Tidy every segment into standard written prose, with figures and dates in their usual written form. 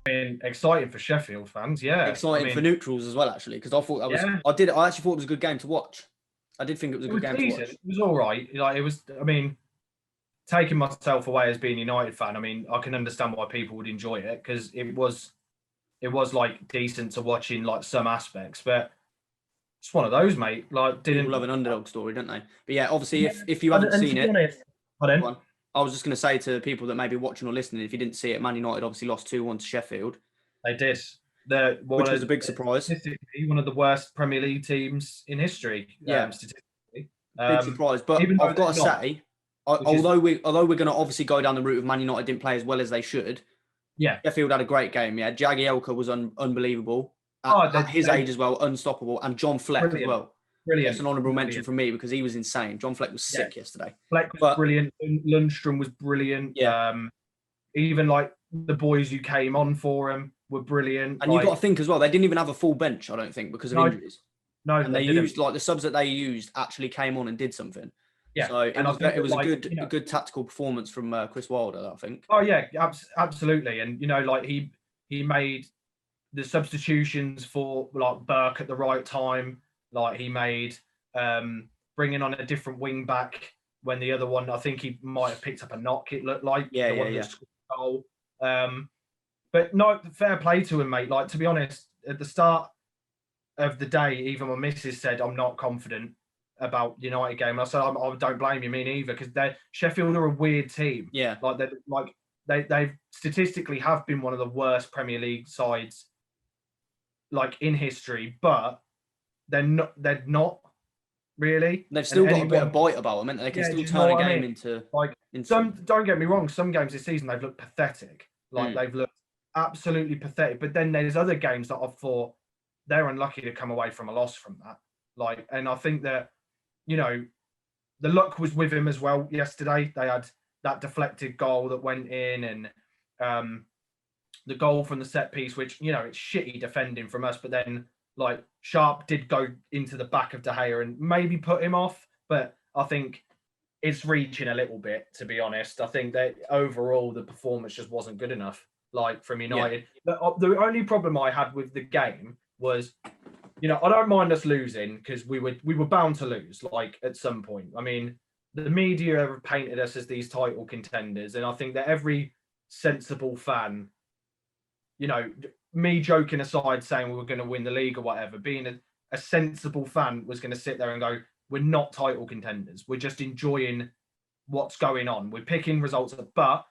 mean, exciting for Sheffield fans, yeah. Exciting for neutrals as well, actually, because I thought that was. Yeah. I actually thought it was a good game to watch. I did think it was a good game decent. to watch. It was all right. Like it was. I mean, taking myself away as being a United fan, I mean, I can understand why people would enjoy it because it was like decent to watch in like some aspects, but it's one of those, mate. Like People didn't. love an underdog story, don't they? But yeah, obviously, Yeah. if you haven't And seen to be it, honest, go pardon. on. I was just going to say to people that may be watching or listening, if you didn't see it, Man United obviously lost 2-1 to Sheffield, They did. They're which was a big surprise. statistically one of the worst Premier League teams in history. Yeah, Statistically, big surprise. But even though I've got to they're not, say, which is although we're going to obviously go down the route of Man United didn't play as well as they should, yeah. Sheffield had a great game. Yeah, Jagielka was unbelievable at his age as well, unstoppable, and John Fleck brilliant, as well. brilliant. That's an honourable mention from me because he was insane. John Fleck was sick yesterday. Fleck was brilliant. Lundstrom was brilliant. Yeah. Even like the boys who came on for him were brilliant. And you've got to think as well, they didn't even have a full bench, I don't think, because of injuries. No, and they used like the subs that they used actually came on and did something. Yeah, so it was a good tactical performance from Chris Wilder, I think. Oh yeah, absolutely. And you know, like he made the substitutions for like Burke at the right time. Like he made bringing on a different wing back when the other one, I think he might have picked up a knock. It looked like goal. But no, fair play to him, mate. Like to be honest, at the start of the day, even my missus said I'm not confident about United game. And I said I don't blame you, me neither, because Sheffield are a weird team. Yeah, they statistically have been one of the worst Premier League sides like in history, but they're not really. They've still got a bit of bite about them, and they can still turn a game into some. Don't get me wrong, some games this season they've looked pathetic. They've looked absolutely pathetic. But then there's other games that I've thought they're unlucky to come away from a loss from that. And I think that, you know, the luck was with him as well yesterday. They had that deflected goal that went in, and the goal from the set piece, which, you know, it's shitty defending from us, but then like Sharp did go into the back of De Gea and maybe put him off, but I think it's reaching a little bit, to be honest. I think that overall the performance just wasn't good enough, like from United. Yeah. The only problem I had with the game was, you know, I don't mind us losing because we were bound to lose, like at some point. I mean, the media have painted us as these title contenders, and I think that every sensible fan, you know, me joking aside, saying we were going to win the league or whatever, being a sensible fan was going to sit there and go, we're not title contenders. We're just enjoying what's going on. We're picking results, but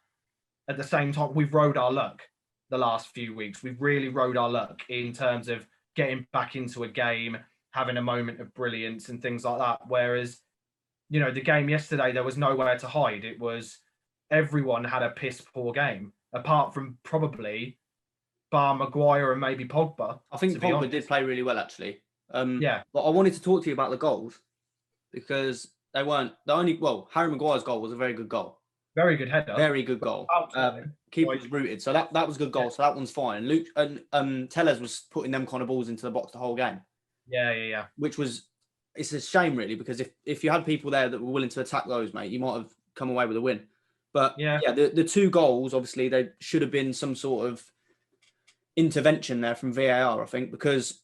at the same time, we've rode our luck the last few weeks. We've really rode our luck in terms of getting back into a game, having a moment of brilliance and things like that. Whereas, you know, the game yesterday, there was nowhere to hide. It was everyone had a piss poor game, apart from probably bar Maguire and maybe Pogba. I think Pogba did play really well, actually. Yeah. But I wanted to talk to you about the goals because they weren't the only. Well, Harry Maguire's goal was a very good goal. Very good header. Very good goal. Keeper was rooted, so that was a good goal. Yeah. So that one's fine. Luke and Tellez was putting them kind of balls into the box the whole game. Yeah. Which was, it's a shame really, because if you had people there that were willing to attack those, mate, you might have come away with a win. But yeah, the two goals, obviously, they should have been some sort of intervention there from VAR, I think, because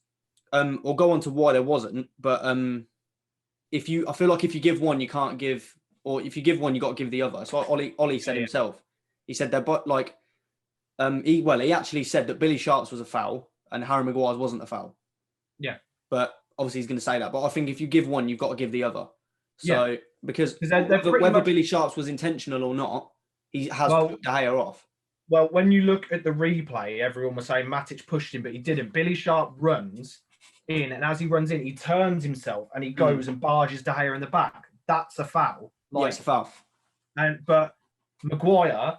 we'll go on to why there wasn't. But I feel like if you give one, you can't give. Or if you give one, you got to give the other. So Ollie said himself, he said that, but like, he actually said that Billy Sharp's was a foul and Harry Maguire's wasn't a foul. Yeah. But obviously he's going to say that. But I think if you give one, you've got to give the other. So because whether Billy Sharp's was intentional or not, he has put De Gea off. Well, when you look at the replay, everyone was saying Matic pushed him, but he didn't. Billy Sharp runs in, and as he runs in, he turns himself and he goes and barges De Gea in the back. That's a foul. It's a foul. But Maguire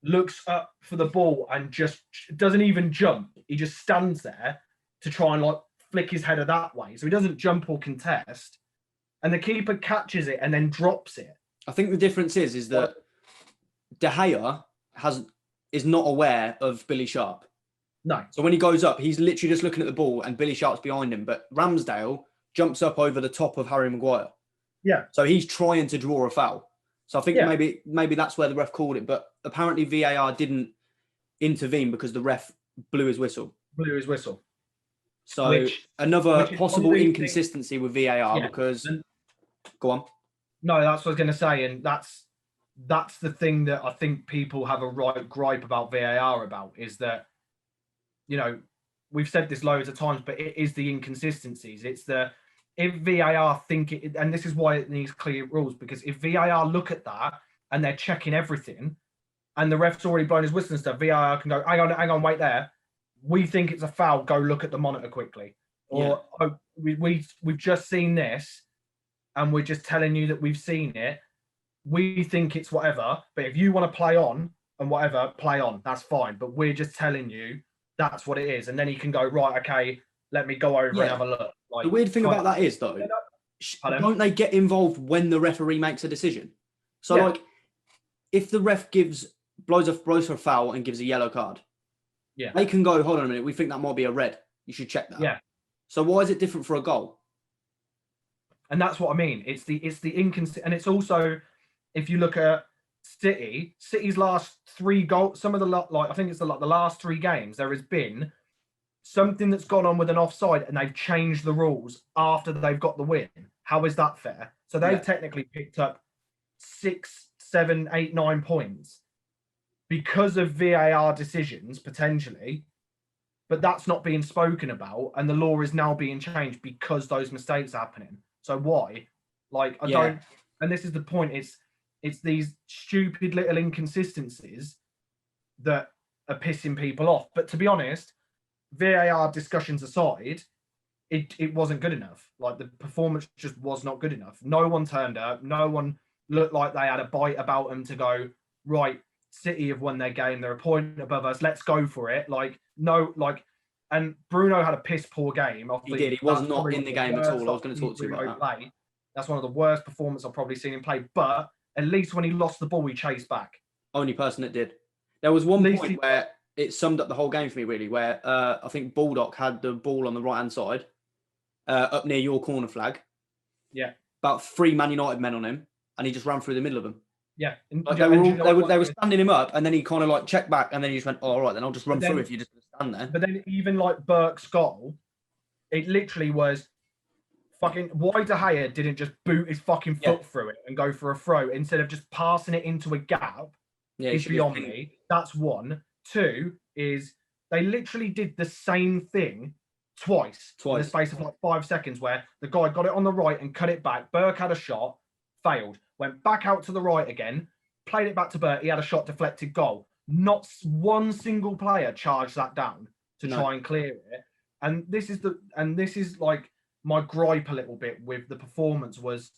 looks up for the ball and just doesn't even jump. He just stands there to try and like flick his header that way. So he doesn't jump or contest. And the keeper catches it and then drops it. I think the difference is that De Gea is not aware of Billy Sharp. No. So when he goes up, he's literally just looking at the ball and Billy Sharp's behind him. But Ramsdale jumps up over the top of Harry Maguire. Yeah. So he's trying to draw a foul. So I think maybe that's where the ref called it. But apparently VAR didn't intervene because the ref blew his whistle. So another possible inconsistency with VAR because go on. No, that's what I was going to say, and that's the thing that I think people have a right gripe about VAR about, is that, you know, we've said this loads of times, but it is the inconsistencies. It's if VAR think it, and this is why it needs clear rules, because if VAR look at that and they're checking everything, and the ref's already blown his whistle and stuff, VAR can go, hang on, wait there. We think it's a foul. Go look at the monitor quickly. Or we've just seen this, and we're just telling you that we've seen it. We think it's whatever, but if you want to play on and whatever, play on. That's fine. But we're just telling you that's what it is. And then he can go, right, okay, let me go over and have a look. Like, the weird thing about that is, though, don't they get involved when the referee makes a decision? So, like, if the ref blows for a foul and gives a yellow card, they can go, hold on a minute, we think that might be a red. You should check that. Yeah. So why is it different for a goal? And that's what I mean. It's the inconsistent, and it's also, if you look at City's last 3 goals, some of the I think it's the last 3 games, there has been something that's gone on with an offside, and they've changed the rules after they've got the win. How is that fair? So they've technically picked up 6, 7, 8, 9 points because of VAR decisions potentially, but that's not being spoken about, and the law is now being changed because those mistakes are happening. So why? Like, I don't, and this is the point, it's these stupid little inconsistencies that are pissing people off. But to be honest, VAR discussions aside, it wasn't good enough. Like, the performance just was not good enough. No one turned up. No one looked like they had a bite about them to go, right, City have won their game. They're a point above us. Let's go for it. And Bruno had a piss poor game. He did. He was not in the game at all. I was going to talk to you about that. That's one of the worst performances I've probably seen him play. But at least when he lost the ball, he chased back. Only person that did. There was one point where it summed up the whole game for me, really, where I think Baldock had the ball on the right-hand side, up near your corner flag. Yeah. About 3 Man United men on him, and he just ran through the middle of them. Yeah. Like they were standing him up, and then he kind of like checked back, and then he just went, oh, all right, then I'll just run through if you just stand there. But then even like Burke's goal, it literally was fucking, why De Gea didn't just boot his fucking foot through it and go for a throw instead of just passing it into a gap is beyond me. That's one. 2 is they literally did the same thing twice in the space of like 5 seconds, where the guy got it on the right and cut it back. Burke had a shot, failed, went back out to the right again, played it back to Burke. He had a shot, deflected, goal. Not one single player charged that down to try and clear it. And this is like my gripe a little bit with the performance, was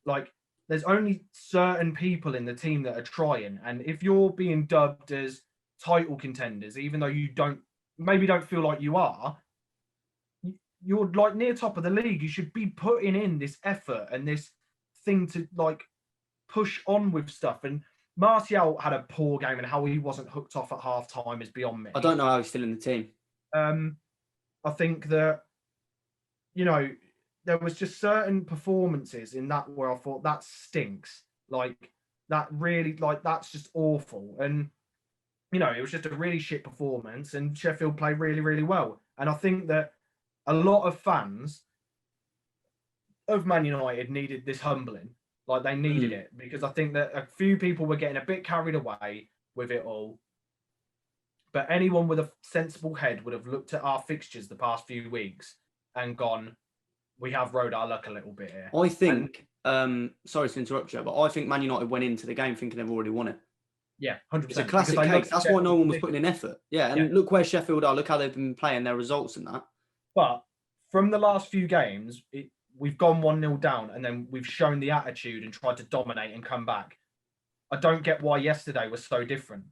like, there's only certain people in the team that are trying. And if you're being dubbed as title contenders, even though you don't feel like you are, you're like near top of the league. You should be putting in this effort and this thing to like push on with stuff. And Martial had a poor game, and how he wasn't hooked off at half time is beyond me. I don't know how he's still in the team. I think that, you know, there was just certain performances in that where I thought that stinks. Like, that really, like, that's just awful. And, you know, it was just a really shit performance, and Sheffield played really, really well. And I think that a lot of fans of Man United needed this humbling. Like, they needed it, because I think that a few people were getting a bit carried away with it all. But anyone with a sensible head would have looked at our fixtures the past few weeks and gone, we have rode our luck a little bit here. I think, sorry to interrupt you, but I think Man United went into the game thinking they've already won it. Yeah, 100%. It's a classic case. That's why no one was putting in effort. Yeah, and look where Sheffield are. Look how they've been playing, their results and that. But from the last few games, we've gone 1-0 down, and then we've shown the attitude and tried to dominate and come back. I don't get why yesterday was so different.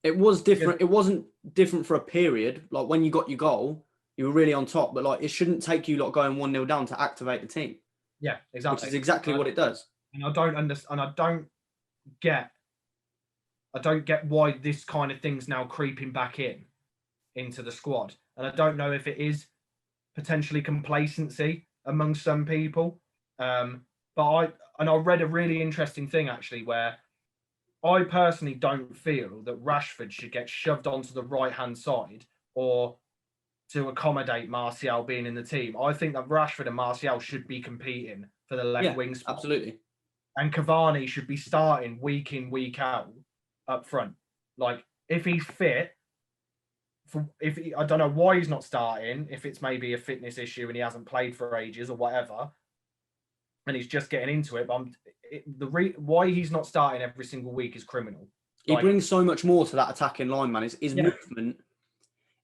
It was different. It wasn't different for a period. Like, when you got your goal, you were really on top. But like, it shouldn't take you like going 1-0 down to activate the team. Yeah, exactly. Which is exactly what it does. And I don't understand. And I don't get why this kind of thing's now creeping back into the squad. And I don't know if it is potentially complacency among some people. But I read a really interesting thing, actually, where I personally don't feel that Rashford should get shoved onto the right-hand side or to accommodate Martial being in the team. I think that Rashford and Martial should be competing for the left wing spot. Absolutely. And Cavani should be starting week in, week out up front. Like, if he's fit, I don't know why he's not starting, if it's maybe a fitness issue and he hasn't played for ages or whatever, and he's just getting into it. But why he's not starting every single week is criminal. He brings so much more to that attacking line, man. His movement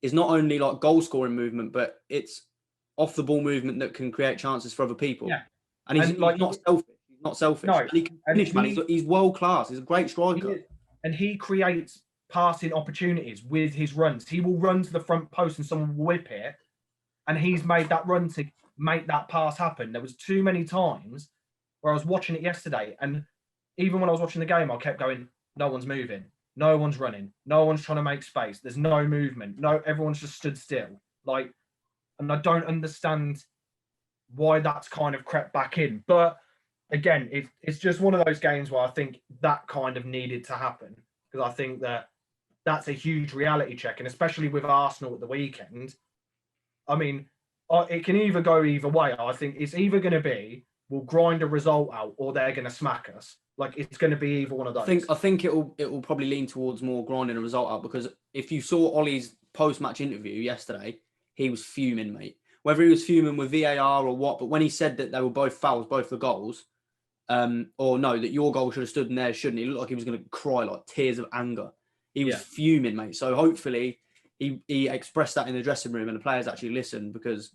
is not only like goal scoring movement, but it's off the ball movement that can create chances for other people. Yeah. And he's not selfish. He's not selfish. No, and he can finish, man. He's world class. He's a great striker. And he creates passing opportunities with his runs. He will run to the front post and someone will whip it, and he's made that run to make that pass happen. There was too many times where I was watching it yesterday, and even when I was watching the game, I kept going, no one's moving, no one's running, no one's trying to make space, there's no movement, everyone's just stood still. Like, and I don't understand why that's kind of crept back in. But again, it's just one of those games where I think that kind of needed to happen, because I think that's a huge reality check, and especially with Arsenal at the weekend. I mean, it can either go either way. I think it's either going to be we'll grind a result out, or they're going to smack us. Like, it's going to be either one of those. I think it will probably lean towards more grinding a result out, because if you saw Ollie's post-match interview yesterday, he was fuming, mate. Whether he was fuming with VAR or what, but when he said that they were both fouls, both the goals, or no, that your goal should have stood in there, shouldn't he? Looked like he was going to cry, like tears of anger. He was fuming, mate. So hopefully he expressed that in the dressing room and the players actually listened, because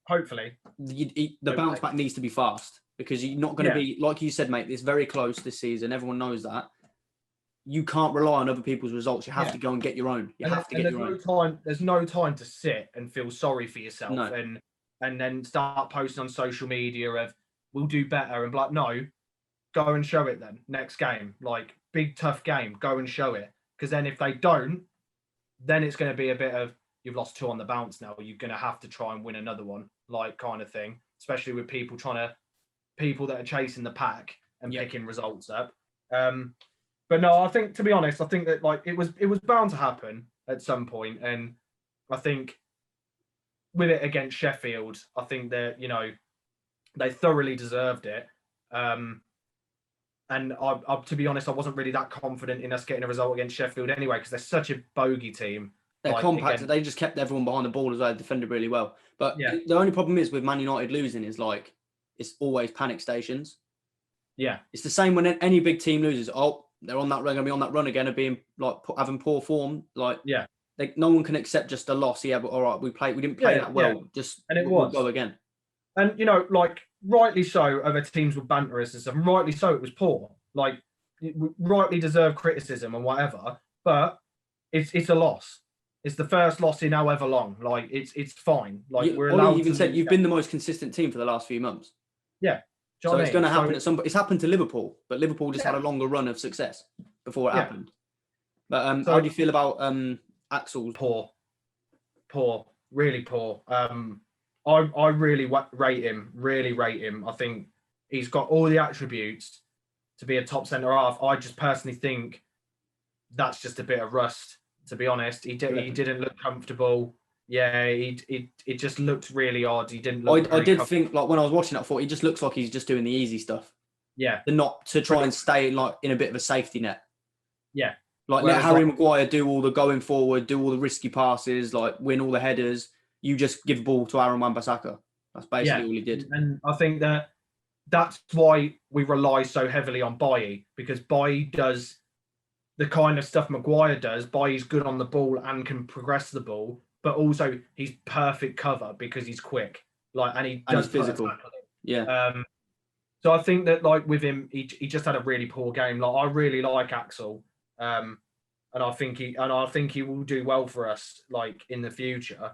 hopefully the bounce back needs to be fast, because you're not going to be, like you said, mate, it's very close this season. Everyone knows that. You can't rely on other people's results. You have to go and get your own. There's no time to sit and feel sorry for yourself and then start posting on social media of, we'll do better, and like, no, go and show it then. Next game, like, big tough game, go and show it. Because then if they don't, then it's going to be a bit of, you've lost 2 on the bounce now, you're going to have to try and win another one, like, kind of thing. Especially with people that are chasing the pack and picking results up. But no, I think, to be honest, I think that, like, it was bound to happen at some point, and I think with it against Sheffield, I think that, they thoroughly deserved it. And to be honest, I wasn't really that confident in us getting a result against Sheffield anyway, because they're such a bogey team. They're compact. They just kept everyone behind the ball as well, defended really well. But the only problem is with Man United losing is, like, it's always panic stations. Yeah. It's the same when any big team loses. Oh, they're on that run, going to be on that run again of being, like, having poor form. Like, no one can accept just a loss. Yeah, but all right, we didn't play that well. We'll go again. And, like, rightly so, other teams would banter us and stuff. And rightly so, it was poor. Like, it rightly deserved criticism and whatever. But it's a loss. It's the first loss in however long. Like, it's fine. Like, we're allowed. You even said you've been the most consistent team for the last few months. Yeah. So it's going to happen at some. It's happened to Liverpool, but Liverpool just had a longer run of success before it happened. But how do you feel about Axel's? Poor, really poor. I really rate him. I think he's got all the attributes to be a top centre half. I just personally think that's just a bit of rust, to be honest. He didn't look comfortable. Yeah, it just looked really odd. He didn't look. I did think, like, when I was watching it, I thought he just looks like he's just doing the easy stuff. Yeah, and not to try and stay, like, in a bit of a safety net. Yeah, like, let Harry Maguire do all the going forward, do all the risky passes, like, win all the headers. You just give the ball to Aaron Wan-Bissaka. That's basically all he did. And I think that's why we rely so heavily on Bailly, because Bailly does the kind of stuff Maguire does. Bailly's good on the ball and can progress the ball, but also he's perfect cover because he's quick. Like, and he does physical. Yeah. So I think that, like, with him, he just had a really poor game. Like, I really like Axel, and I think he will do well for us, like, in the future.